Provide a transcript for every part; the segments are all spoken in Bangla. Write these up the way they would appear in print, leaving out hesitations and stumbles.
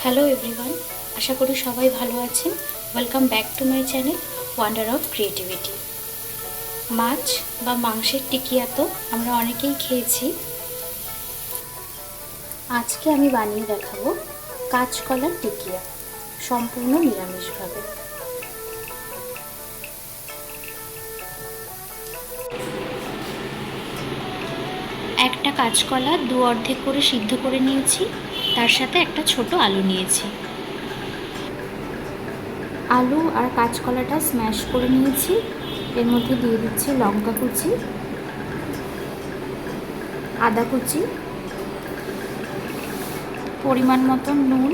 হ্যালো এভরিওয়ান, আশা করি সবাই ভালো আছেন। Welcome back to my channel wonder of creativity. মাছ বা মাংসের টিকিয়া তো আমরা অনেকেই খেয়েছি। আজকে আমি বানিয়ে দেখাবো কাঁচকলার টিকিয়া, সম্পূর্ণ নিরামিষভাবে। একটা কাঁচকলা দু অর্ধেক করে সিদ্ধ করে নিয়েছি, তার সাথে একটা ছোট আলু নিয়েছি। আলু আর কাঁচকলাটা স্ম্যাশ করে নিয়েছি। এর মধ্যে দিয়ে দিচ্ছি লঙ্কা কুচি, আদা কুচি, পরিমাণ মতন নুন,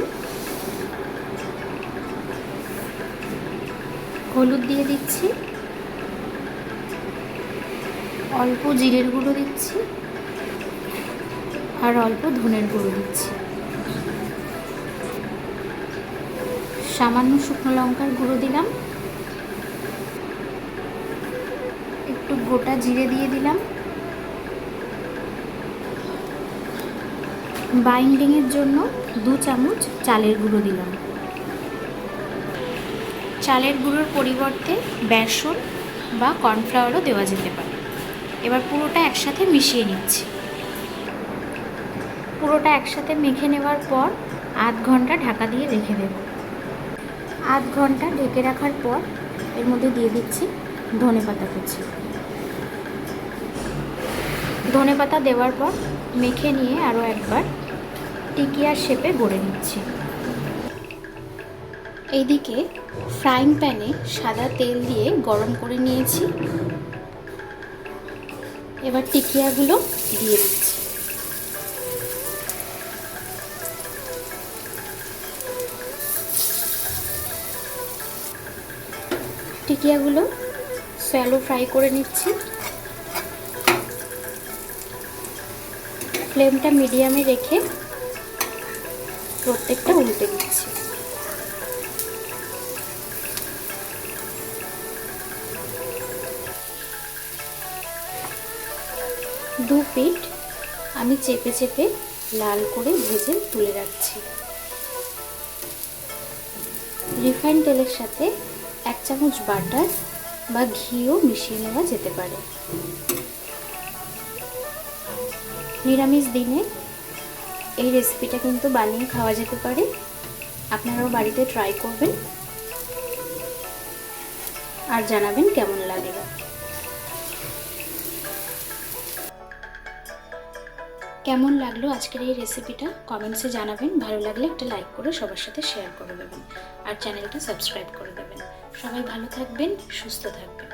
হলুদ দিয়ে দিচ্ছি, অল্প জিরের গুঁড়ো দিচ্ছি আর অল্প ধনের গুঁড়ো দিচ্ছি। সামান্য শুকনো লঙ্কার গুঁড়ো দিলাম, একটু গোটা জিরে দিয়ে দিলাম, বাইন্ডিংয়ের জন্য 2 চামচ চালের গুঁড়ো দিলাম। চালের গুঁড়োর পরিবর্তে বেসন বা কর্নফ্লাওয়ারও দেওয়া যেতে পারে। এবার পুরোটা একসাথে মিশিয়ে নিচ্ছি। পুরোটা একসাথে মেখে নেওয়ার পর আধ ঘন্টা ঢাকা দিয়ে রেখে দেব। আধ ঘন্টা ঢেকে রাখার পর এর মধ্যে দিয়ে দিচ্ছি ধনেপাতা কুচি। ধনেপাতা দেওয়ার পর মেখে নিয়ে আরও একবার টিকিয়ার শেপে গড়ে নিচ্ছি। এইদিকে ফ্রাইং প্যানে সাদা তেল দিয়ে গরম করে নিয়েছি। এবার টিকিয়াগুলো দিয়ে দিচ্ছি। টিকিয়াগুলো শ্যালো ফ্রাই করে নিচ্ছি। ফ্লেমটা মিডিয়ামে রেখে প্রত্যেকটা উল্টে দিচ্ছি। দু পিঠ আমি চেপে চেপে লাল করে ভেজে তুলে রাখছি। রিফাইন্ড তেলের সাথে 1 চামচ বাটার বা ঘিও মিশিয়ে নেওয়া যেতে পারে। নিরামিষ দিনে এই রেসিপিটা কিন্তু বানিয়ে খাওয়া যেতে পারে। আপনারাও বাড়িতে ট্রাই করবেন আর জানাবেন কেমন লাগলো। কেমন লাগলো আজকের এই রেসিপিটা কমেন্টসে জানাবেন। ভালো লাগলে একটা লাইক করে সবার সাথে শেয়ার করে দেবেন আর চ্যানেলটা সাবস্ক্রাইব করে দেবেন। সবাই ভালো থাকবেন, সুস্থ থাকবেন।